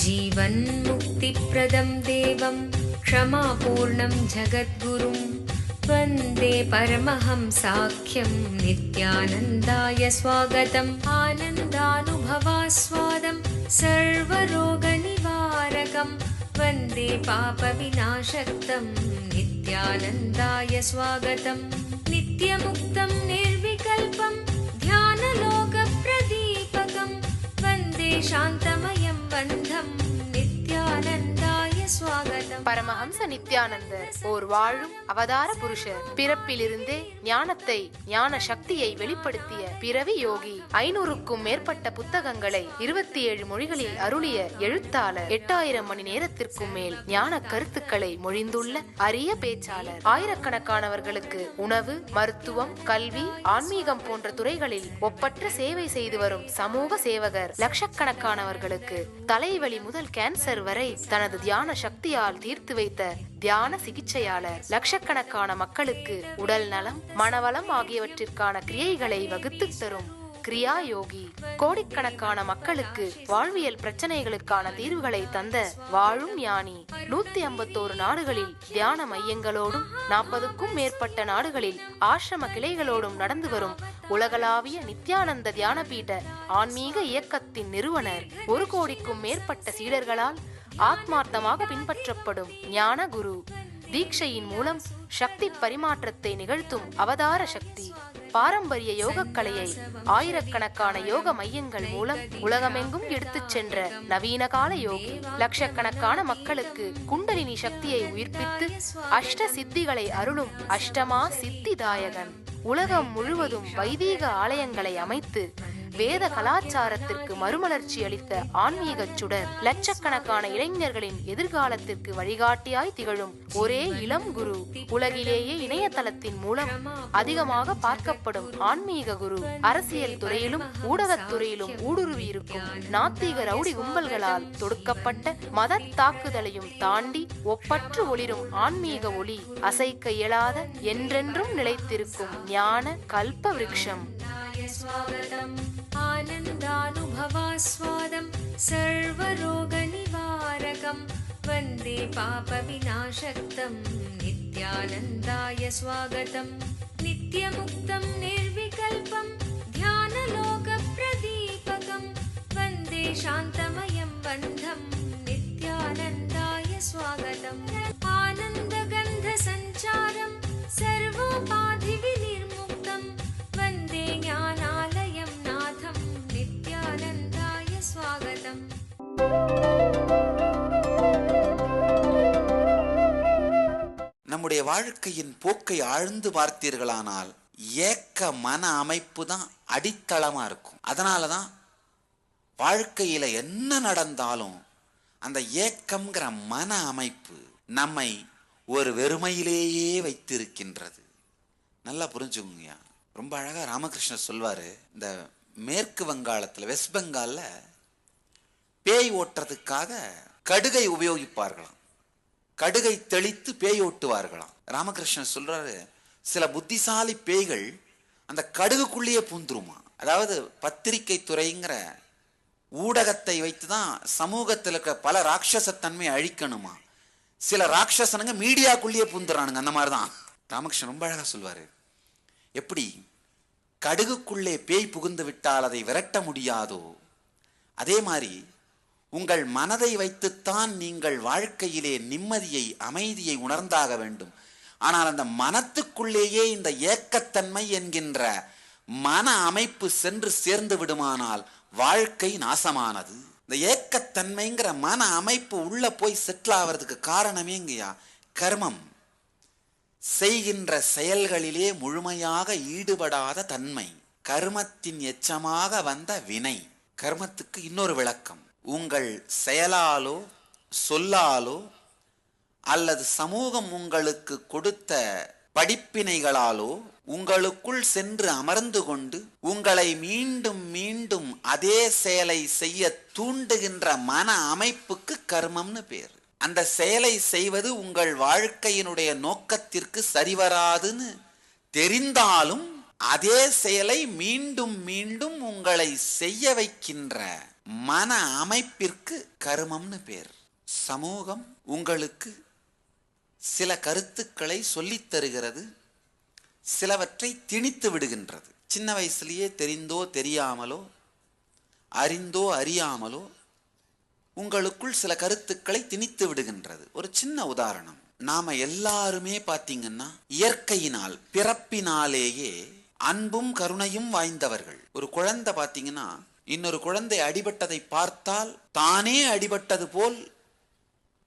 जीवन्मुक्तिप्रदं देवं क्षमापूर्णं जगद्गुरुं वन्दे परमहंसाख्यं नित्यानन्दाय स्वागतम्। आनन्दानुभवास्वादं सर्वरोगनिवारकं वन्दे पापविनाशक्तं नित्यानन्दाय स्वागतम्। नित्यमुक्तं निर्विकल्पं ध्यानलोकप्रदीपकं वन्दे शान्तमयं बन्धं नित्यानन्दाय स्वागतम्। பரமஹம்ச நித்யானந்தர் ஓர் வாழும் அவதார புருஷர். பிறப்பிலிருந்தே ஞானத்தை, ஞான சக்தியை வெளிப்படுத்திய பிறவி யோகி. 500க்கும் மேற்பட்ட புத்தகங்களை 27 மொழிகளில் அருளிய எழுத்தாளர். 8000 மணி நேரத்திற்கும் மேல் ஞான கருத்துக்களை மொழிந்துள்ள அரிய பேச்சாளர். ஆயிரக்கணக்கானவர்களுக்கு உணவு, மருத்துவம், கல்வி, ஆன்மீகம் போன்ற துறைகளில் ஒப்பற்ற சேவை செய்து வரும் சமூக சேவகர். லட்சக்கணக்கானவர்களுக்கு தலைவலி முதல் கேன்சர் வரை தனது தியான சக்தியால் தீர்த்து வைத்த தியான சிகிச்சையாளர். லட்சக்கணக்கான மக்களுக்கு உடல் நலம், மனவளம் ஆகியவற்றிற்கான கிரியைகளை வகுத்து தரும் கிரியா யோகி. கோடிக்கணக்கான மக்களுக்கு வாழ்வியல் பிரச்சனைகளுக்கான தீர்வுகளை தந்த வாழும் ஞானி. 151 நாடுகளில் தியான மையங்களோடும் 40க்கும் மேற்பட்ட நாடுகளில் ஆசிரம கிளைகளோடும் நடந்து வரும் உலகளாவிய நித்யானந்த தியானபீட ஆன்மீக இயக்கத்தின் நிறுவனர். 1 கோடிக்கும் மேற்பட்ட சீடர்களால் ஆத்மார்த்தமாக பின்பற்றப்படும் ஞான குரு. தீட்சையின் மூலம் சக்தி பரிமாற்றத்தை நிகழ்த்தும் அவதார சக்தி. பாரம்பரிய யோகக்கலையை ஆயிரக்கணக்கான யோக மையங்கள் மூலம் உலகமெங்கும் எடுத்துச் சென்ற நவீன கால யோகி. லட்சக்கணக்கான மக்களுக்கு குண்டலினி சக்தியை உயிர்ப்பித்து அஷ்ட சித்திகளை அருளும் அஷ்டமா சித்திதாயகன். உலகம் முழுவதும் வைதீக ஆலயங்களை அமைத்து வேத கலாச்சாரத்திற்கு மறுமலர்ச்சி அளித்த ஆன்மீக சுடர். லட்சக்கணக்கான இளைஞர்களின் எதிர்காலத்திற்கு வழிகாட்டியாய் திகழும் ஒரே இளம் குரு. உலகிலேயே இணையதளத்தின் மூலம் அதிகமாக பார்க்கப்படும் ஆன்மீக குரு. அரசியல் துறையிலும் ஊடகத்துறையிலும் ஊடுருவி இருக்கும் நாத்திக ரவுடி கும்பல்களால் தொடுக்கப்பட்ட மத தாக்குதலையும் தாண்டி ஒப்பற்று ஒளிரும் ஆன்மீக ஒளி. அசைக்க இயலாத, என்றென்றும் நிலைத்திருக்கும் ஞான கல்ப விருட்சம். आनन्दानुभवास्वादं सर्वरोगनिवारकं वन्दे पापविनाशक्तं नित्यानन्दाय स्वागतम्। नित्यमुक्तं निर्विकल्पं ध्यानलोकप्रदीपकं वन्दे शान्तमयं बन्धं नित्यानन्दाय स्वागतम्। आनन्दगन्धसञ्चारं सर्वोपाधिविनिर्मुक्तं वन्दे ज्ञानालयं नाथं नित्यानन्दाय स्वागतम्। நம்முடைய வாழ்க்கையின் போக்கை ஆழ்ந்து பார்த்தீர்களானால் ஏக்க மன அமைப்பு தான் அடித்தளமா இருக்கும். அதனாலதான் வாழ்க்கையில என்ன நடந்தாலும் அந்த ஏக்கம்ங்கிற மன அமைப்பு நம்மை ஒரு வெறுமையிலேயே வைத்திருக்கின்றது. நல்லா புரிஞ்சுக்கோங்க. ரொம்ப அழகா ராமகிருஷ்ணர் சொல்வாரு, இந்த மேற்கு வங்காளத்தில், வெஸ்ட் பெங்கால்ல பேய் ஓட்டுறதுக்காக கடுகை உபயோகிப்பார்களாம். கடுகை தெளித்து பேய் ஓட்டுவார்களாம். ராமகிருஷ்ணன் சொல்றாரு, சில புத்திசாலி பேய்கள் அந்த கடுகுக்குள்ளேயே பூந்துருமா. அதாவது பத்திரிகை துறைங்கிற ஊடகத்தை வைத்துதான் சமூகத்தில் இருக்க பல ராட்சசத்தன்மை அழிக்கணுமா. சில ராட்சசனுங்க மீடியாக்குள்ளேயே பூந்துறானுங்க. அந்த மாதிரிதான் ராமகிருஷ்ணன் ரொம்ப அழகா சொல்வாரு. எப்படி கடுகுக்குள்ளே பேய் புகுந்து விட்டால் அதை விரட்ட முடியாதோ, அதே மாதிரி உங்கள் மனதை வைத்துத்தான் நீங்கள் வாழ்க்கையிலே நிம்மதியை, அமைதியை உணர்ந்தாக வேண்டும். ஆனால் அந்த மனத்துக்குள்ளேயே இந்த ஏக்கத்தன்மை என்கின்ற மன அமைப்பு சென்று சேர்ந்து விடுமானால் வாழ்க்கை நாசமானது. இந்த ஏக்கத்தன்மைங்கிற மன அமைப்பு உள்ள போய் செட்டில் ஆகிறதுக்கு காரணமேங்கய்யா கர்மம். செய்கின்ற செயல்களிலே முழுமையாக ஈடுபடாத தன்மை, கர்மத்தின் எச்சமாக வந்த வினை. கர்மத்துக்கு இன்னொரு விளக்கம், உங்கள் செயலாலோ சொல்லாலோ அல்லது சமூகம் உங்களுக்கு கொடுத்த படிப்பினைகளாலோ உங்களுக்குள் சென்று அமர்ந்து கொண்டு உங்களை மீண்டும் மீண்டும் அதே செயலை செய்ய தூண்டுகின்ற மன அமைப்புக்கு கர்மம்னு பேர். அந்த செயலை செய்வது உங்கள் வாழ்க்கையினுடைய நோக்கத்திற்கு சரிவராதுன்னு தெரிந்தாலும் அதே செயலை மீண்டும் மீண்டும் உங்களை செய்ய வைக்கின்ற மன அமைப்பிற்கு கர்மம்னு பேர். சமூகம் உங்களுக்கு சில கருத்துக்களை சொல்லித் தருகிறது, சிலவற்றை திணித்து விடுகின்றது. சின்ன வயசுலேயே தெரிந்தோ தெரியாமலோ அறிந்தோ அறியாமலோ உங்களுக்குள் சில கருத்துக்களை திணித்து விடுகின்றது. ஒரு சின்ன உதாரணம், நாம எல்லாருமே பார்த்தீங்கன்னா இயற்கையினால் பிறப்பினாலேயே அன்பும் கருணையும் வாய்ந்தவர்கள். ஒரு குழந்தை பார்த்தீங்கன்னா இன்னொரு குழந்தை அடிபட்டதை பார்த்தால் தானே அடிபட்டது போல்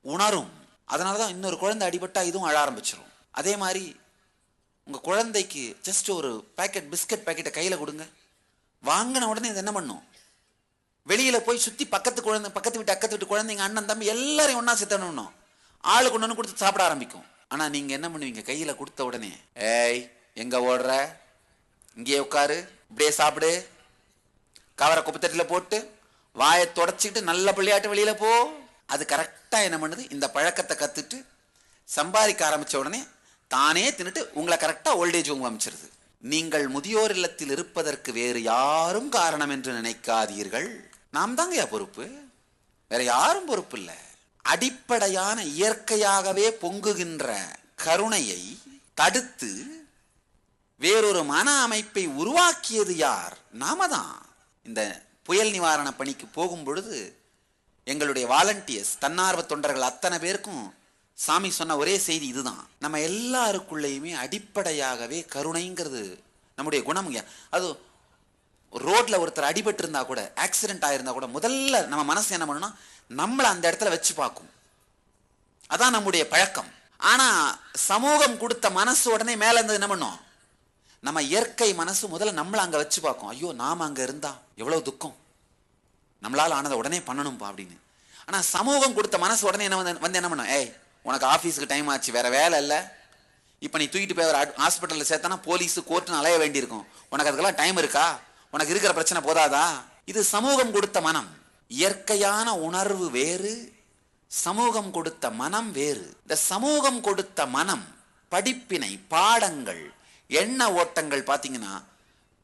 உணரும். அதனாலதான் இன்னொரு குழந்தை அடிபட்டா இதுவும் அழ ஆரம்பிச்சிடும். அதே மாதிரி உங்க குழந்தைக்கு ஜஸ்ட் ஒரு பிஸ்கட் பாக்கெட்டை கையில கொடுங்க, வாங்கின உடனே இது என்ன பண்ணும்? வெளியில போய் சுத்தி பக்கத்து வீட்டு குழந்தைங்க, அண்ணன் தம்பி எல்லாரையும் ஒன்னா சித்தணும், ஆளுக்கு ஒண்ணு கொடுத்து சாப்பிட ஆரம்பிக்கும். ஆனா நீங்க என்ன பண்ணுவீங்க? கையில கொடுத்த உடனே, ஏய் எங்க ஓடுற, இங்கேயே உட்காரு, இப்படியே சாப்பிடு, கவரை குப்பத்தட்டில போட்டு வாயை தொடச்சிக்கிட்டு நல்ல பிள்ளையாட்டு வெளியில போ. அது கரெக்டா என்ன பண்ணுது? இந்த பழக்கத்தை கத்துட்டு சம்பாதிக்க ஆரம்பிச்ச உடனே தானே தின்னுட்டு உங்களை கரெக்டா ஓல்டேஜ் ஹோம் அமைச்சிருது. நீங்கள் முதியோர் இல்லத்தில் இருப்பதற்கு வேறு யாரும் காரணம் என்று நினைக்காதீர்கள். நாம் தாங்க பொறுப்பு, வேற யாரும் பொறுப்பு இல்லை. அடிப்படையான இயற்கையாகவே பொங்குகின்ற கருணையை தடுத்து வேறொரு மன அமைப்பை உருவாக்கியது யார்? நாம தான். இந்த புயல் நிவாரண பணிக்கு போகும் பொழுது எங்களுடைய வாலண்டியர்ஸ், தன்னார்வ தொண்டர்கள் அத்தனை பேருக்கும் சாமி சொன்ன ஒரே செய்தி இதுதான். நம்ம எல்லாருக்குள்ளேயுமே அடிப்படையாகவே கருணைங்கிறது நம்முடைய குணம்ங்க. அது ரோட்ல ஒருத்தர் அடிபட்டு இருந்தா கூட, ஆக்சிடென்ட் ஆயிருந்தா கூட, முதல்ல நம்ம மனசு என்ன பண்ணணும்? நம்மளை அந்த இடத்துல வச்சு பார்க்கும். அதான் நம்முடைய பழக்கம். ஆனா சமூகம் கொடுத்த மனசு உடனே மேல இருந்தது என்ன பண்ணும்? நம்ம இயற்கை மனசு முதல்ல நம்மளை அங்க வச்சு பார்க்கும். ஐயோ நாம அங்க இருந்தா எவ்வளவு துக்கம், நம்மளால ஆனதை உடனே பண்ணணும்பா அப்படின்னு. ஆனா சமூகம் கொடுத்த மனசு உடனே என்ன வந்து என்ன பண்ணும்? ஏய் உனக்கு ஆஃபீஸுக்கு டைம் ஆச்சு, வேற வேலை இல்லை, இப்போ நீ தூக்கிட்டு போய் ஒரு ஹாஸ்பிட்டலில் சேர்த்தானா போலீஸ் கோர்ட்டுன்னு அலைய வேண்டியிருக்கும், உனக்கு அதுக்கெல்லாம் டைம் இருக்கா? உனக்கு இருக்கிற பிரச்சனை போதாதா? இது சமூகம் கொடுத்த மனம். இயற்கையான உணர்வு வேறு, சமூகம் கொடுத்த மனம் வேறு. இந்த சமூகம் கொடுத்த மனம் படிப்பினை, பாடங்கள், எண்ண ஓட்டங்கள் பார்த்தீங்கன்னா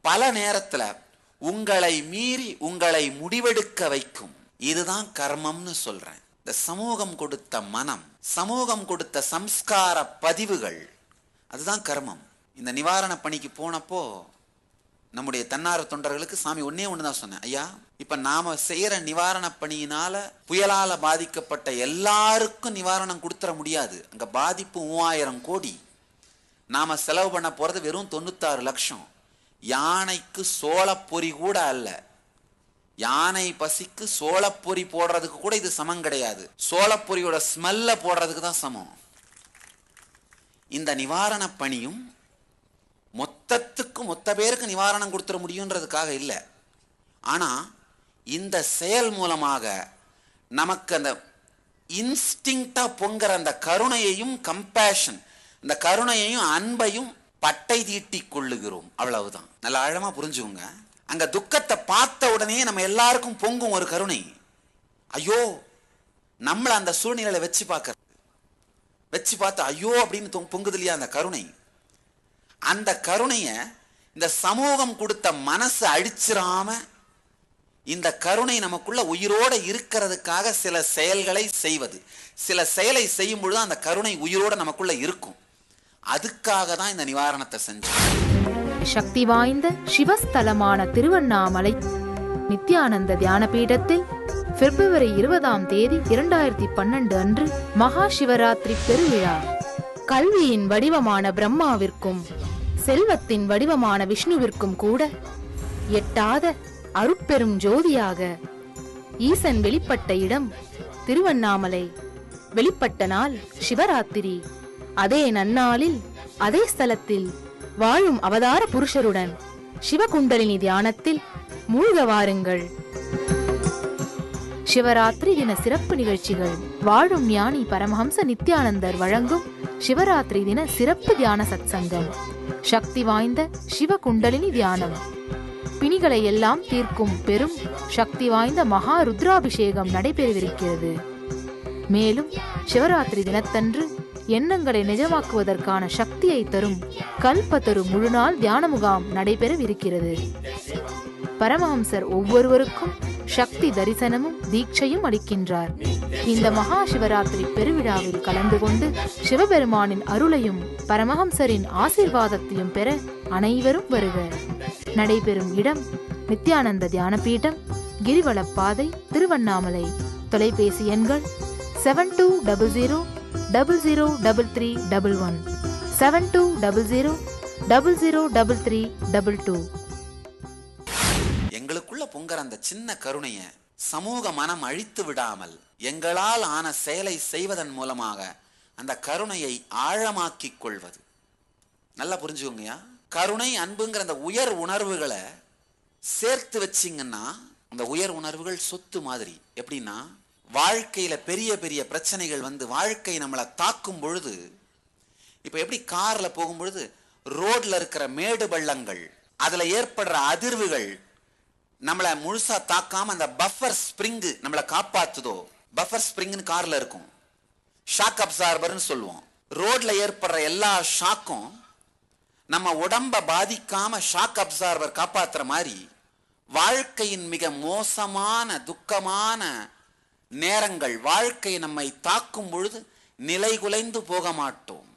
பல நேரத்தில் உங்களை மீறி உங்களை முடிவெடுக்க வைக்கும். இதுதான் கர்மம்னு சொல்றேன். இந்த சமூகம் கொடுத்த மனம், சமூகம் கொடுத்த சம்ஸ்கார பதிவுகள், அதுதான் கர்மம். இந்த நிவாரண பணிக்கு போனப்போ நம்முடைய தன்னார்வ தொண்டர்களுக்கு சாமி ஒன்னே ஒண்ணுதான் சொன்னேன். ஐயா, இப்ப நாம செய்யற நிவாரண பணியினால புயலால பாதிக்கப்பட்ட எல்லாருக்கும் நிவாரணம் கொடுத்துட முடியாது. அங்க பாதிப்பு 3000 கோடி. நாம செலவு பண்ண போறது வெறும் 96 லட்சம். யானைக்கு சோளப்பொறி கூட அல்ல. யானை பசிக்கு சோளப்பொறி போடுறதுக்கு கூட இது சமம் கிடையாது. சோளப்பொரியோட ஸ்மெல்ல போடுறதுக்கு தான் சமம். இந்த நிவாரண பணியும் மொத்த பேருக்கு நிவாரணம் கொடுத்துட முடியுன்றதுக்காக இல்லை. ஆனா இந்த செயல் மூலமாக நமக்கு அந்த இன்ஸ்டிங்க்டா பொங்குற அந்த கருணையையும் கம்பேஷன், இந்த கருணையையும் அன்பையும் பட்டை தீட்டி கொள்ளுகிறோம். அவ்வளவுதான். நல்ல ஆழமா புரிஞ்சுங்க. அங்க துக்கத்தை பார்த்த உடனே நம்ம எல்லாருக்கும் பொங்கும் ஒரு கருணை. ஐயோ, நம்மள அந்த சூழ்நிலையில வச்சு பார்த்து ஐயோ அப்படின்னு பொங்குது இல்லையா அந்த கருணை. அந்த கருணைய இந்த சமூகம் கொடுத்த மனசு அழிச்சிராம, இந்த கருணை நமக்குள்ள உயிரோட இருக்கிறதுக்காக சில செயல்களை செய்வது. சில செயலை செய்யும் பொழுது அந்த கருணை உயிரோட நமக்குள்ள இருக்கும். அதுக்காக தான் இந்த நிவாரணத்தை செஞ்சோம். சக்தி வாய்ந்த சிவஸ்தலமான திருவண்ணாமலை நித்யானந்த தியான பீடத்தில் பிப்ரவரி 20ஆம் தேதி 2012 அன்று மகா சிவராத்திரி பெருவிழா. கல்வியின் வடிவமான பிரம்மாவிற்கும் செல்வத்தின் வடிவமான விஷ்ணுவிற்கும் கூட எட்டாத அருட்பெரும் ஜோதியாக ஈசன் வெளிப்பட்ட இடம் திருவண்ணாமலை. வெளிப்பட்ட நாள் சிவராத்திரி. அதே நன்னாளில் அதே ஸ்தலத்தில் வாழும் அவதார புருஷருடன் சிவகுண்டலினி தியானத்தில் மூழ்க வாருங்கள். சிவராத்திரி தின சிறப்பு நிகழ்ச்சிகள். வாழும் ஞானி பரமஹம்ச நித்யானந்தர் வழங்கும் சிவராத்திரி தின சிறப்பு தியான சத்சங்கம். சக்தி வாய்ந்த சிவகுண்டலினி தியானம். பிணிகளை எல்லாம் தீர்க்கும் பெரும் சக்தி வாய்ந்த மகா ருத்ராபிஷேகம் நடைபெறவிருக்கிறது. மேலும் சிவராத்திரி தினத்தன்று எண்ணங்களை நிஜமாக்குவதற்கான சக்தியை தரும் கல்பத்தரு முழுநாள் தியான முகாம் நடைபெறவிருக்கிறது. பரமஹம்சர் ஒவ்வொருவருக்கும் சக்தி தரிசனமும் தீட்சையும் அளிக்கின்றார். இந்த மகா சிவராத்திரி பெருவிழாவில் கலந்து கொண்டு சிவபெருமானின் அருளையும் பரமஹம்சரின் ஆசீர்வாதத்தையும் பெற அனைவரும் வருக. நடைபெறும் இடம் நித்யானந்த தியானபீடம், கிரிவலப்பாதை, திருவண்ணாமலை. தொலைபேசி எண்கள் 7200003311, 7200003322. எங்களுக்குள்ள பொங்கற அந்த சின்ன கருணைய சமூக மனம் அழித்து விடாமல் எங்களால் ஆன செயலை செய்வதன் மூலமாக அந்த கருணையை ஆழமாக்கிக் கொள்வது. நல்லா புரிஞ்சுக்கோங்கயா. கருணை, அன்புங்கிற அந்த உயர் உணர்வுகளை சேர்த்து வச்சிங்கன்னா அந்த உயர் உணர்வுகள் சொத்து மாதிரி. எப்படின்னா, வாழ்க்கையில பெரிய பெரிய பிரச்சனைகள் வந்து வாழ்க்கை நம்மளை தாக்கும் பொழுது, இப்ப எப்படி கார்ல போகும்பொழுது ரோட்ல இருக்கிற மேடு பள்ளங்கள், அதுல ஏற்படுற அதிர்வுகள் நம்மளை முழுசா தாக்காம அந்த பஃபர் ஸ்பிரிங் நம்மளை காப்பாத்துதோ. பஃபர் ஸ்பிரிங்னு கார்ல இருக்கும், ஷாக் அப்சார்பர்னு சொல்லுவோம். ரோட்ல ஏற்படுற எல்லா ஷாக்கும் நம்ம உடம்ப பாதிக்காம ஷாக் அப்சார்பர் காப்பாத்துற மாதிரி வாழ்க்கையின் மிக மோசமான துக்கமான நேரங்கள் வாழ்க்கை நம்மை தாக்கும் பொழுது நிலை குலைந்து போக மாட்டோம்.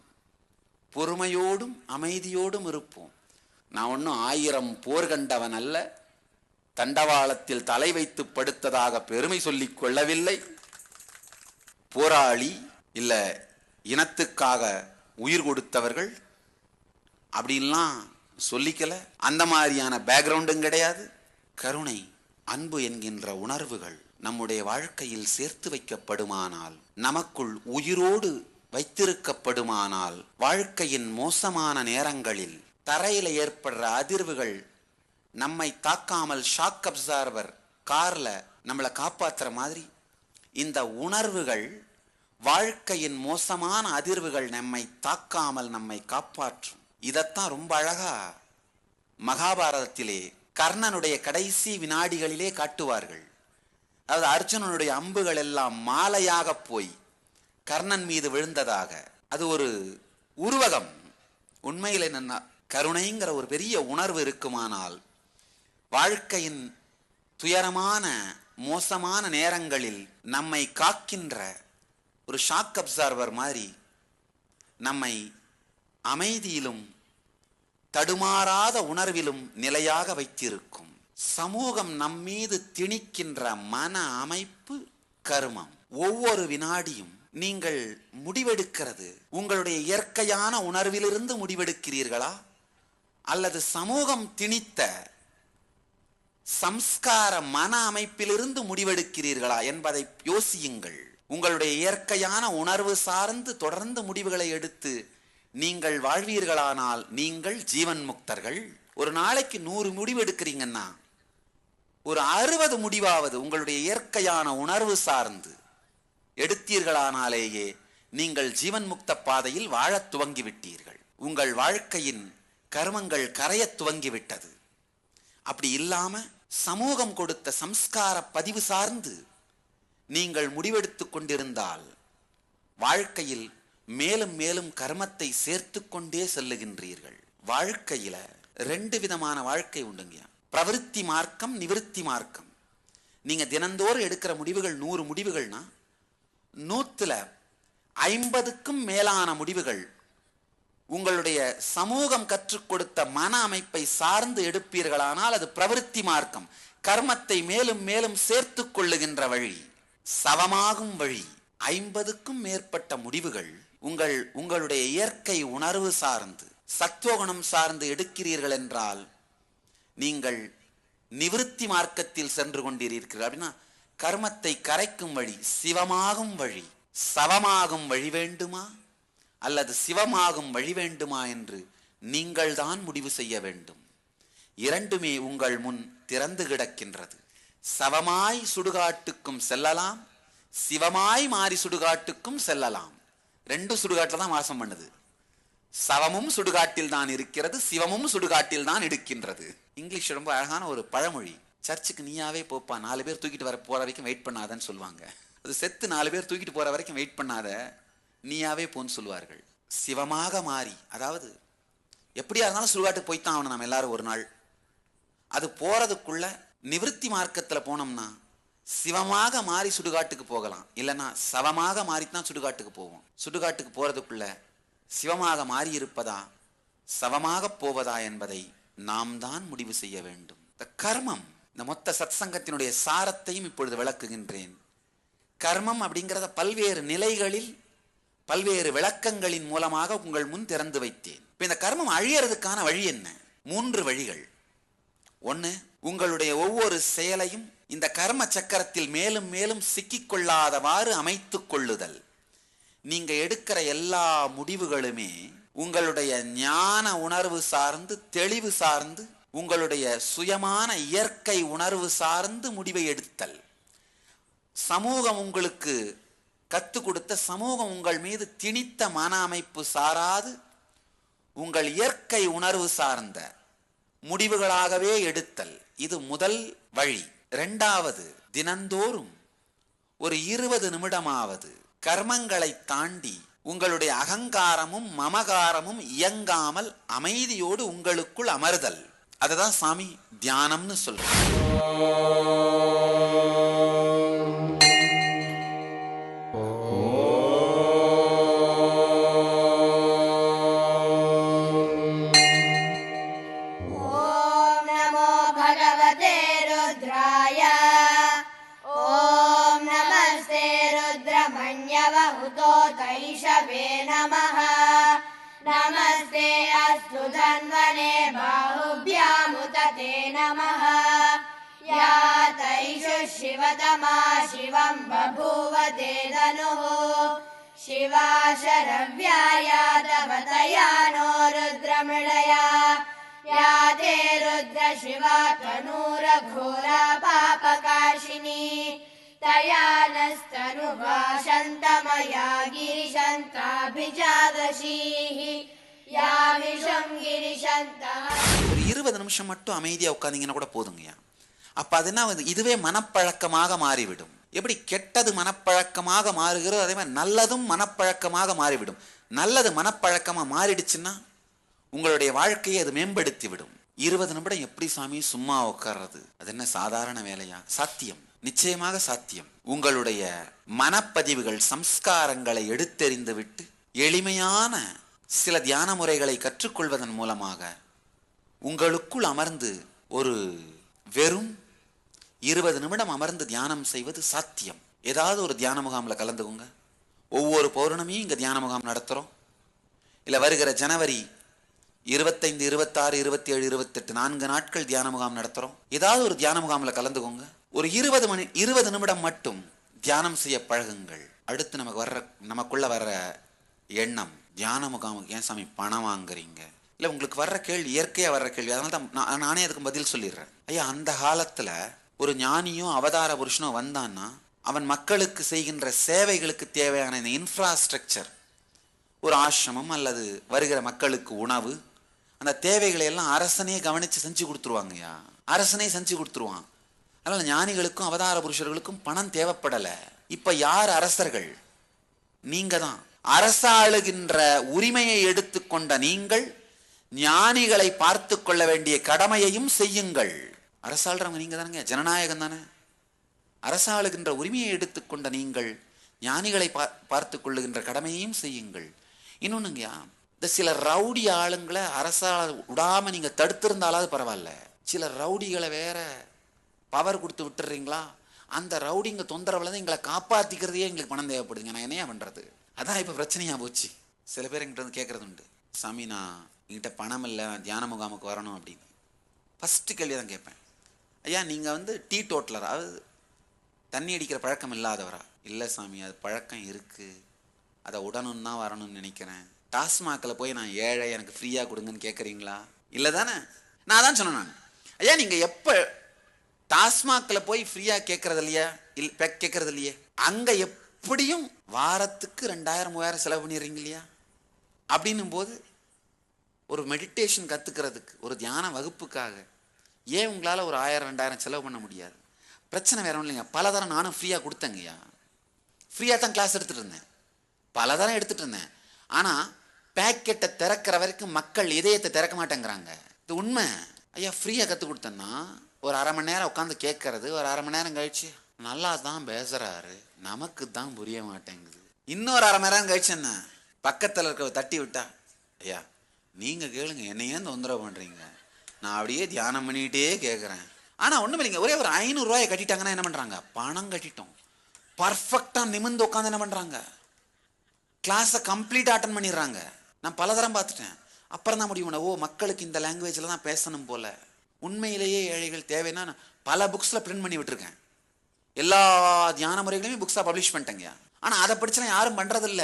பொறுமையோடும் அமைதியோடும் இருப்போம். நான் ஒன்னும் 1000 போர் கண்டவன் அல்ல, தண்டவாளத்தில் தலை வைத்து படுத்ததாக பெருமை சொல்லிக் கொள்ளவில்லை. போராளி இல்ல இனத்துக்காக உயிர் கொடுத்தவர்கள் அப்படின்லாம் சொல்லிக்கல. அந்த மாதிரியான பேக்ரவுண்டும் கிடையாது. கருணை, அன்பு என்கின்ற உணர்வுகள் நம்முடைய வாழ்க்கையில் சேர்த்து வைக்கப்படுமானால், நமக்குள் உயிரோடு வைத்திருக்கப்படுமானால், வாழ்க்கையின் மோசமான நேரங்களில் தரையில ஏற்படுற அதிர்வுகள் நம்மை தாக்காமல் ஷாக் அப்சார்பர் கார்ல நம்மளை காப்பாத்துற மாதிரி இந்த உணர்வுகள், வாழ்க்கையின் மோசமான அதிர்வுகள் நம்மை தாக்காமல் நம்மை காப்பாற்றும். இதத்தான் ரொம்ப அழகா மகாபாரதத்திலே கர்ணனுடைய கடைசி வினாடிகளிலே காட்டுவார்கள். அதாவது அர்ஜுனனுடைய அம்புகள் எல்லாம் மாலையாக போய் கர்ணன் மீது விழுந்ததாக. அது ஒரு உருவகம். உண்மையில் என்னன்னா, கருணைங்கிற ஒரு பெரிய உணர்வு இருக்குமானால் வாழ்க்கையின் துயரமான மோசமான நேரங்களில் நம்மை காக்கின்ற ஒரு ஷாக் அப்சார்பர் மாதிரி நம்மை அமைதியிலும் தடுமாறாத உணர்விலும் நிலையாக வைத்திருக்கும். சமூகம் நம்மீது திணிக்கின்ற மன அமைப்பு கர்மம். ஒவ்வொரு வினாடியும் நீங்கள் முடிவெடுக்கிறது உங்களுடைய இயற்கையான உணர்விலிருந்து முடிவெடுக்கிறீர்களா, அல்லது சமூகம் திணித்த சம்ஸ்கார மன அமைப்பிலிருந்து முடிவெடுக்கிறீர்களா என்பதை யோசியுங்கள். உங்களுடைய இயற்கையான உணர்வு சார்ந்து தொடர்ந்து முடிவுகளை எடுத்து நீங்கள் வாழ்வீர்களானால் நீங்கள் ஜீவன் முக்தர்கள். ஒரு நாளைக்கு 100 முடிவு எடுக்கிறீங்கன்னா ஒரு 60 முடிவாவது உங்களுடைய இயற்கையான உணர்வு சார்ந்து எடுத்தீர்களானாலேயே நீங்கள் ஜீவன் முக்த பாதையில் வாழத் துவங்கிவிட்டீர்கள். உங்கள் வாழ்க்கையின் கர்மங்கள் கரைய துவங்கிவிட்டது. அப்படி இல்லாம சமூகம் கொடுத்த சம்ஸ்கார பதிவு சார்ந்து நீங்கள் முடிவெடுத்துக் கொண்டிருந்தால் வாழ்க்கையில் மேலும் மேலும் கர்மத்தை சேர்த்து கொண்டே செல்லுகின்றீர்கள். வாழ்க்கையில 2 விதமான வாழ்க்கை உண்டுங்க. பிரவிற்த்தி மார்க்கம், நிவிருத்தி மார்க்கம். நீங்க தினந்தோறும் எடுக்கிற முடிவுகள் 100 முடிவுகள்னா 150க்கும் மேலான முடிவுகள் உங்களுடைய சமூகம் கற்றுக் கொடுத்த மன அமைப்பை சார்ந்து எடுப்பீர்களானால் அது பிரவிற்த்தி மார்க்கம். கர்மத்தை மேலும் மேலும் சேர்த்து கொள்ளுகின்ற வழி, சவமாகும் வழி. 50க்கும் மேற்பட்ட முடிவுகள் உங்களுடைய இயற்கை உணர்வு சார்ந்து சத்துவகுணம் சார்ந்து எடுக்கிறீர்கள் என்றால் நீங்கள் நிவிருத்தி மார்க்கத்தில் சென்று கொண்டிருக்கிறீர்கள். அப்படின்னா கர்மத்தை கரைக்கும் வழி, சிவமாகும் வழி. சவமாகும் வழி வேண்டுமா அல்லது சிவமாகும் வழி வேண்டுமா என்று நீங்கள் தான் முடிவு செய்ய வேண்டும். இரண்டுமே உங்கள் முன் திறந்து கிடக்கின்றது. சவமாய் சுடுகாட்டுக்கும் செல்லலாம், சிவமாய் மாறி சுடுகாட்டுக்கும் செல்லலாம். 2 சுடுகாட்டில் தான் வாசம் பண்ணுது. சவமும் சுடுகாட்டில் தான் இருக்கிறது, சிவமும் சுடுகாட்டில் தான் எடுக்கின்றது. இங்கிலீஷ் ரொம்ப அழகான ஒரு பழமொழி. சர்ச்சுக்கு நீயாவே போப்பா, 4 பேர் தூக்கிட்டு போற வரைக்கும் வெயிட் பண்ணாதன்னு சொல்லுவாங்க. அது செத்து 4 பேர் தூக்கிட்டு போற வரைக்கும் வெயிட் பண்ணாத, நீயாவே போன்னு சொல்லுவார்கள். சிவமாக மாறி, அதாவது எப்படியா இருந்தாலும் சுடுகாட்டுக்கு போய்த்தான் ஆகணும் நம்ம எல்லாரும் ஒரு நாள். அது போறதுக்குள்ள நிவிருத்தி மார்க்கத்தில் போனோம்னா சிவமாக மாறி சுடுகாட்டுக்கு போகலாம், இல்லைன்னா சவமாக மாறித்தான் சுடுகாட்டுக்கு போவோம். சுடுகாட்டுக்கு போறதுக்குள்ள சிவமாக மாறி இருப்பதா சவமாக போவதா என்பதை நாம் தான் முடிவு செய்ய வேண்டும். இந்த கர்மம், இந்த மொத்த சத்சங்கத்தினுடைய சாரத்தையும் இப்பொழுது விளக்குகின்றேன். கர்மம் அப்படிங்கிறத பல்வேறு நிலைகளில் பல்வேறு விளக்கங்களின் மூலமாக உங்கள் முன் திறந்து வைத்தேன். இப்ப இந்த கர்மம் அழியறதுக்கான வழி என்ன? 3 வழிகள். ஒன்று, உங்களுடைய ஒவ்வொரு செயலையும் இந்த கர்ம சக்கரத்தில் மேலும் மேலும் சிக்கிக்கொள்ளாதவாறு அமைத்துக் கொள்ளுதல். நீங்க எடுக்கிற எல்லா முடிவுகளுமே உங்களுடைய ஞான உணர்வு சார்ந்து, தெளிவு சார்ந்து, உங்களுடைய சுயமான இயற்கை உணர்வு சார்ந்து முடிவை எடுத்தல். சமூகம் உங்களுக்கு கத்து கொடுத்த, சமூகம் உங்கள் மீது திணித்த மன அமைப்பு சாராது உங்கள் இயற்கை உணர்வு சார்ந்த முடிவுகளாகவே எடுத்தல். இது முதல் வழி. 2வது, தினந்தோறும் ஒரு 20 நிமிடமாவது கர்மங்களை தாண்டி உங்களுடைய அகங்காரமும் மமகாரமும் இயங்காமல் அமைதியோடு உங்களுக்குள் அமர்தல். அதுதான் சாமி தியானம்னு சொல்றேன். नमस्ते अस्तु धन्वने बाहुभ्यामुतते नमः। या तैषु शिवतमा शिवं बभूव ते धनुः शिवा शरव्याया तव तया नो रुद्रमृळया। या ते रुद्र शिवा तनूरघोरा पापकाशिनी तया नस्तनुवा शन्तमया गिरिशन्ताभिजादशीः यामिषं गिरिशन्तः। ஒரு 20 நிமிஷம் மட்டும் அமைதியா உட்கார்ந்தீங்கன்னா கூட போதுங்கய்யா. அப்ப அதுனா இதுவே மனப்பழக்கமாக மாறிவிடும். எப்படி கெட்டது மனப்பழக்கமாக மாறுகிறதோ அதே மாதிரி நல்லதும் மனப்பழக்கமாக மாறிவிடும். நல்லது மனப்பழக்கமா மாறிடுச்சுன்னா உங்களுடைய வாழ்க்கையை அது மேம்படுத்தி விடும். 20 நிமிடம் எப்படி சாமி சும்மா உட்கார்றது? அது என்ன சாதாரண வேலையா? சாத்தியம், நிச்சயமாக சாத்தியம். உங்களுடைய மனப்பதிவுகள், சம்ஸ்காரங்களை எடுத்தெறிந்து விட்டு எளிமையான சில தியான முறைகளை கற்றுக்கொள்வதன் மூலமாக உங்களுக்குள் அமர்ந்து ஒரு வெறும் 20 நிமிடம் அமர்ந்து தியானம் செய்வது சாத்தியம். ஏதாவது ஒரு தியான முகாமில் கலந்துக்கோங்க. ஒவ்வொரு பௌர்ணமியும் இங்கே தியான முகாம் நடத்துகிறோம். இல்லை வருகிற ஜனவரி 25, 26, 27, 28 4 நாட்கள் தியான முகாம் நடத்துகிறோம். ஏதாவது ஒரு தியான முகாமில் கலந்துக்கோங்க. ஒரு 20 நிமிடம் மட்டும் தியானம் செய்ய பழகுங்கள். அடுத்து நமக்குள்ள வர்ற எண்ணம், தியான முகாமுக்கு ஏன் சாமி பணம் வாங்குறீங்க? இல்லை உங்களுக்கு வர்ற கேள்வி இயற்கையாக வர்ற கேள்வி. அதனால தான் நானே அதுக்கு பதில் சொல்லிடுறேன். ஐயா, அந்த காலத்தில் ஒரு ஞானியோ அவதார புருஷனோ வந்தான்னா அவன் மக்களுக்கு செய்கின்ற சேவைகளுக்கு தேவையான இந்த இன்ஃப்ராஸ்ட்ரக்சர், ஒரு ஆசிரமம் அல்லது வருகிற மக்களுக்கு உணவு, அந்த தேவைகளை எல்லாம் அரசனே கவனித்து செஞ்சு கொடுத்துருவாங்கய்யா. அரசனே செஞ்சு கொடுத்துருவான். அதனால ஞானிகளுக்கும் அவதார புருஷர்களுக்கும் பணம் தேவைப்படலை. இப்ப யார் அரசர்கள்? நீங்க தான். அரசாளுகின்ற உரிமையை எடுத்துக்கொண்ட நீங்கள் ஞானிகளை பார்த்து கொள்ள வேண்டிய கடமையையும் செய்யுங்கள். அரசாளுறவங்க நீங்க தானங்க, ஜனநாயகம் தானே. அரசாளுகின்ற உரிமையை எடுத்துக்கொண்ட நீங்கள் ஞானிகளை பார்த்து கொள்ளுகின்ற கடமையையும் செய்யுங்கள். இன்னொன்னுங்கய்யா, இந்த சில ரவுடி ஆளுங்களை அரசால விடாம நீங்க தடுத்திருந்தாலாவது பரவாயில்ல. சில ரவுடிகளை வேற பவர் கொடுத்து விட்டுறீங்களா? அந்த ரவுடிங்க தொந்தரவுல தான் எங்களை காப்பாத்திக்கிறதே எங்களுக்கு பணம் தேவைப்படுதுங்க. நான் என்னையா பண்றது? அதான் இப்ப பிரச்சனையா போச்சு. சில பேர் என்கிட்ட வந்து கேட்கறது உண்டு, சாமி நான் என்கிட்ட பணம் இல்லை, தியான முகாமுக்கு வரணும் அப்படின்னு. ஃபர்ஸ்ட் கேள்வி தான் கேட்பேன், ஐயா நீங்க வந்து டீ டோட்டலர், அதாவது தண்ணி அடிக்கிற பழக்கம் இல்லாதவரா? இல்லை சாமி அது பழக்கம் இருக்கு, அதை உடனும் தான் வரணும்னு நினைக்கிறேன். டாஸ்மாகில் போய் நான் ஏழை எனக்கு ஃப்ரீயாக கொடுங்கன்னு கேட்குறீங்களா? இல்லை தானே? நான் தான் சொன்னேன். நான் ஐயா நீங்கள் எப்போ டாஸ்மாகில் போய் ஃப்ரீயாக கேட்கறது இல்லையா? கேட்கறது இல்லையே. அங்கே எப்படியும் வாரத்துக்கு 2000-3000 செலவு பண்ணிடுறீங்க இல்லையா? அப்படின்னும் போது ஒரு மெடிடேஷன் கற்றுக்கிறதுக்கு, ஒரு தியான வகுப்புக்காக ஏன் உங்களால் ஒரு 1000-2000 செலவு பண்ண முடியாது? பிரச்சனை வேற ஒன்றும் இல்லைங்க. பல தரம் நானும் ஃப்ரீயாக கொடுத்தேங்கய்யா. ஃப்ரீயாக தான் கிளாஸ் எடுத்துகிட்டு இருந்தேன். பல தரம் எடுத்துட்டு இருந்தேன். ஆனால் பேக்கெட்டை திறக்கிற வரைக்கும் மக்கள் இதயத்தை திறக்க மாட்டேங்கிறாங்க. இது உண்மை ஐயா. ஃப்ரீயாக கற்றுக் கொடுத்தேன்னா ஒரு அரை மணி நேரம் உட்காந்து கேட்கறது, ஒரு அரை மணி நேரம் கழிச்சு நல்லா தான் பேசுகிறாரு, நமக்கு தான் புரிய மாட்டேங்குது. இன்னொரு அரை மணி நேரம் கழிச்சு என்ன பக்கத்தில் இருக்க தட்டி விட்டா, ஐயா நீங்கள் கேளுங்க, என்னையே தொந்தரவு பண்ணுறீங்க, நான் அப்படியே தியானம் பண்ணிக்கிட்டே கேட்குறேன். ஆனால் ஒன்றும் இல்லைங்க, ஒரே ஒரு 500 ரூபாயை கட்டிட்டாங்கன்னா என்ன பண்ணுறாங்க, பணம் கட்டிட்டோம், பர்ஃபெக்டாக நிமிர்ந்து உட்காந்து என்ன பண்ணுறாங்க, கிளாஸை கம்ப்ளீட்டாக அட்டன் பண்ணிடுறாங்க. நான் பல தரம் பார்த்துட்டேன். அப்புறம் தான் முடிவு பண்ண, ஓ மக்களுக்கு இந்த லாங்குவேஜில் தான் பேசணும் போல. உண்மையிலேயே ஏழைகள் தேவைன்னா நான் பல புக்ஸில் பிரிண்ட் பண்ணி விட்டுருக்கேன். எல்லா தியான முறைகளையுமே புக்ஸாக பப்ளிஷ் பண்ணிட்டேங்கய்யா. ஆனால் அதை படிச்சுலாம் யாரும் பண்ணுறதில்ல.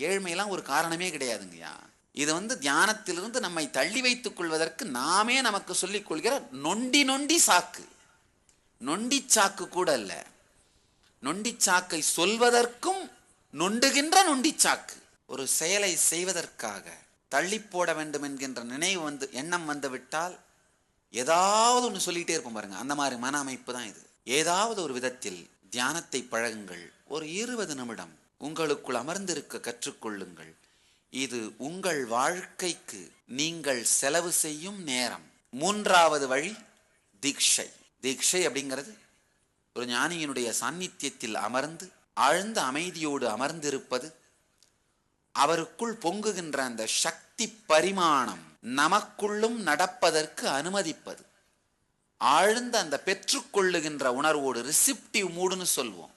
ஏழ்மையெல்லாம் ஒரு காரணமே கிடையாதுங்கய்யா. இது தியானத்திலிருந்து நம்மை தள்ளி வைத்துக் கொள்வதற்கு நாமே நமக்கு சொல்லிக் கொள்கிற நொண்டி சாக்கு. நொண்டி சாக்கு கூட அல்ல, நொண்டி சாக்கை சொல்வதற்கும் நொண்டுகின்ற நொண்டி சாக்கு. ஒரு செயலை செய்வதற்காக தள்ளி போட வேண்டும் என்கின்ற நினைவு எண்ணம் விட்டால் ஏதாவது ஒன்று சொல்லிகிட்டே இருப்போம் பாருங்க. அந்த மாதிரி மன அமைப்பு தான் இது. ஏதாவது ஒரு விதத்தில் தியானத்தை பழகுங்கள். ஒரு 20 நிமிடம் உங்களுக்குள் அமர்ந்திருக்க கற்றுக்கொள்ளுங்கள். இது உங்கள் வாழ்க்கைக்கு நீங்கள் செலவு செய்யும் நேரம். 3வது வழி தீட்சை. தீட்சை அப்படிங்கிறது ஒரு ஞானியினுடைய சாநித்தியத்தில் அமர்ந்து ஆழ்ந்த அமைதியோடு அமர்ந்திருப்பது. அவருக்குள் பொங்குகின்ற அந்த சக்தி பரிமாணம் நமக்குள்ளும் நடப்பதற்கு அனுமதிப்பது. ஆழ்ந்த அந்த பெற்றுக்கொள்ளுகின்ற உணர்வோடு, ரிசிப்டிவ் மூடுன்னு சொல்வோம்,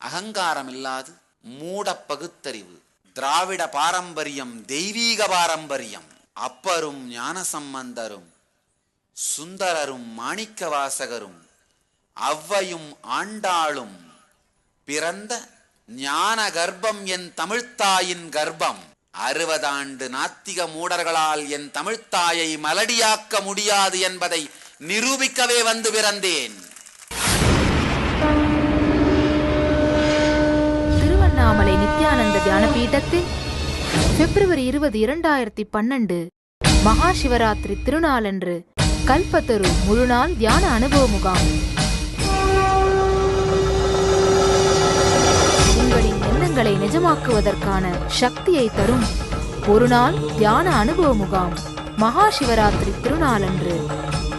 அகங்காரம் இல்லாது மூட பகுத்தறிவு, திராவிட பாரம்பரியம், தெய்வீக பாரம்பரியம், அப்பரும் ஞானசம்பந்தரும் சுந்தரரும் மாணிக்க வாசகரும் அவ்வையும் ஆண்டாளும் பிறந்த ஞான கர்ப்பம் என் தமிழ்த்தாயின் கர்ப்பம். 60 ஆண்டு நாத்திக மூடர்களால் என் தமிழ்த்தாயை மலடியாக்க முடியாது என்பதை நிரூபிக்கவே வந்து பிறந்தேன். திருவண்ணாமலை நித்யானந்த தியான பீடத்தில் பிப்ரவரி 20, 2012 மகா சிவராத்திரி திருநாளன்று கல்பத்தரு முழுநாள் தியான அனுபவ முகாம். உங்களின் எண்ணங்களை நிஜமாக்குவதற்கான சக்தியை தரும் ஒரு நாள் தியான அனுபவ முகாம். மகா சிவராத்திரி திருநாளன்று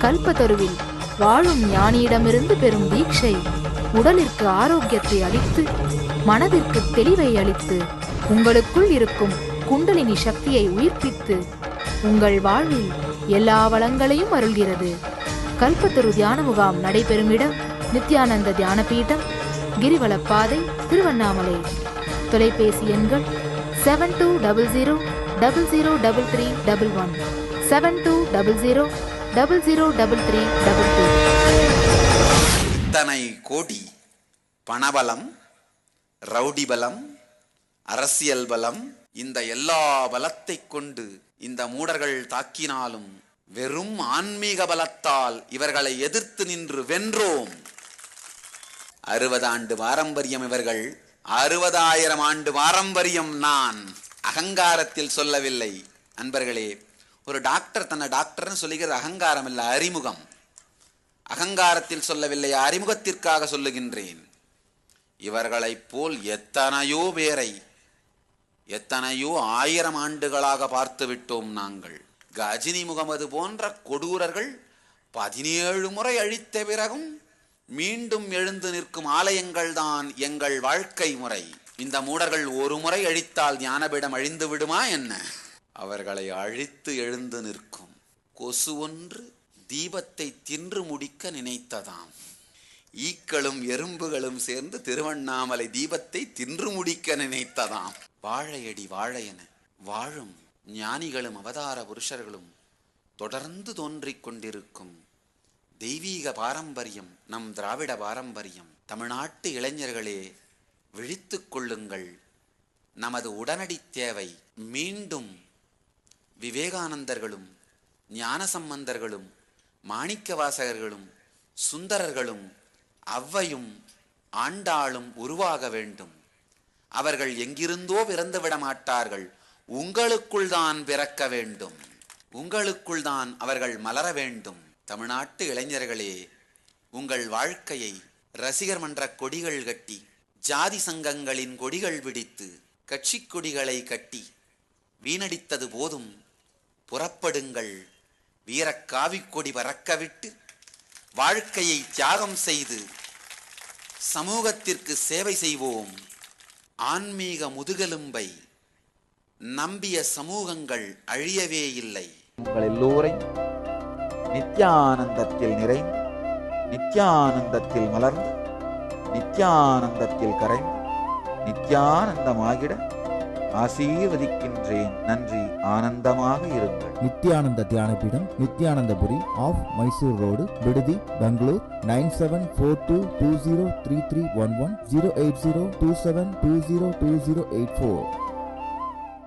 கல்பத்தருவில் வாழும் ஞானியிடமிருந்து பெறும் தீட்சை உடலிற்கு ஆரோக்கியத்தை அளித்து மனதிற்கு தெளிவை அளித்து உங்களுக்குள் இருக்கும் குண்டலினி சக்தியை உயிர்ப்பித்து உங்கள் வாழ்வில் எல்லா வளங்களையும் அருள்கிறது. கல்பத்தரு தியான முகாம் நடைபெறும் இடம் நித்யானந்த தியான பீடம், கிரிவலப்பாதை, திருவண்ணாமலை. தொலைபேசி எண்கள் 7200003311 7200003322. இத்தனை கோடி பணபலம், ரவுடி பலம், அரசியல் பலம், இந்த எல்லா பலத்தை கொண்டு இந்த மூடர்கள் தாக்கினாலும் வெறும் ஆன்மீக பலத்தால் இவர்களை எதிர்த்து நின்று வென்றோம். 60 ஆண்டு பாரம்பரியம் இவர்கள், 60,000 ஆண்டு பாரம்பரியம் நான். அகங்காரத்தில் சொல்லவில்லை அன்பர்களே. ஒரு டாக்டர் தன்னை டாக்டர்னு சொல்லுகிறது அகங்காரம் இல்லை, அறிமுகம். அகங்காரத்தில் சொல்லவில்லை, அறிமுகத்திற்காக சொல்லுகின்றேன். இவர்களைப் போல் எத்தனையோ பேரை எத்தனையோ 1000 ஆண்டுகளாக பார்த்து விட்டோம் நாங்கள். கஜினி முகமது போன்ற கொடூரர்கள் 17 முறை அழித்த பிறகும் மீண்டும் எழுந்து நிற்கும் ஆலயங்கள் தான் எங்கள் வாழ்க்கை முறை. இந்த மூடர்கள் ஒரு முறை அழித்தால் ஞானபீடம் அழிந்து விடுமா என்ன? அவர்களை அழித்து எழுந்து நிற்கும். கொசு ஒன்று தீபத்தை தின்று முடிக்க நினைத்ததாம். ஈக்களும் எறும்புகளும் சேர்ந்து திருவண்ணாமலை தீபத்தை தின்று முடிக்க நினைத்ததாம். வாழையடி வாழையென வாழும் ஞானிகளும் அவதார புருஷர்களும் தொடர்ந்து தோன்றிக் கொண்டிருக்கும் தெய்வீக பாரம்பரியம் நம் திராவிட பாரம்பரியம். தமிழ்நாட்டு இளைஞர்களே, விழித்துக் கொள்ளுங்கள். நமது உடனடி தேவை மீண்டும் விவேகானந்தர்களும் ஞானசம்பந்தர்களும் மாணிக்க வாசகர்களும் சுந்தரர்களும் அவ்வையும் ஆண்டாளும் உருவாக வேண்டும். அவர்கள் எங்கிருந்தோ பிறந்து விட மாட்டார்கள். உங்களுக்குள் தான் பிறக்க வேண்டும். உங்களுக்குள் தான் அவர்கள் மலர வேண்டும். தமிழ்நாட்டு இளைஞர்களே, உங்கள் வாழ்க்கையை ரசிகர் மன்ற கொடிகள் கட்டி, ஜாதி சங்கங்களின் கொடிகள் பிடித்து, கட்சிக் கொடிகளை கட்டி வீணடித்தது போதும், புறப்படுங்கள், வீரக்காவிக் கொடி பறக்கவிட்டு வாழ்க்கையை தியாகம் செய்து சமூகத்திற்கு சேவை செய்வோம். ஆன்மீக முதுகெலும்பை நம்பிய சமூகங்கள் அழியவே இல்லை. உங்கள் எல்லோரையும் நித்யானந்தத்தில் நிறைந்து, நித்யானந்தத்தில் மலர்ந்து, நித்யானந்தத்தில் கரைந்து, நித்யானந்தமாகிட ஆசீர்வதிக்கின்றேன். நன்றி. ஆனந்தமாக இருங்கள். நித்யானந்த தியானபீடம், நித்யானந்தபுரி ஆஃப் மைசூர் ரோடு, விடுதி, பெங்களூர். 9742203311 08027202084.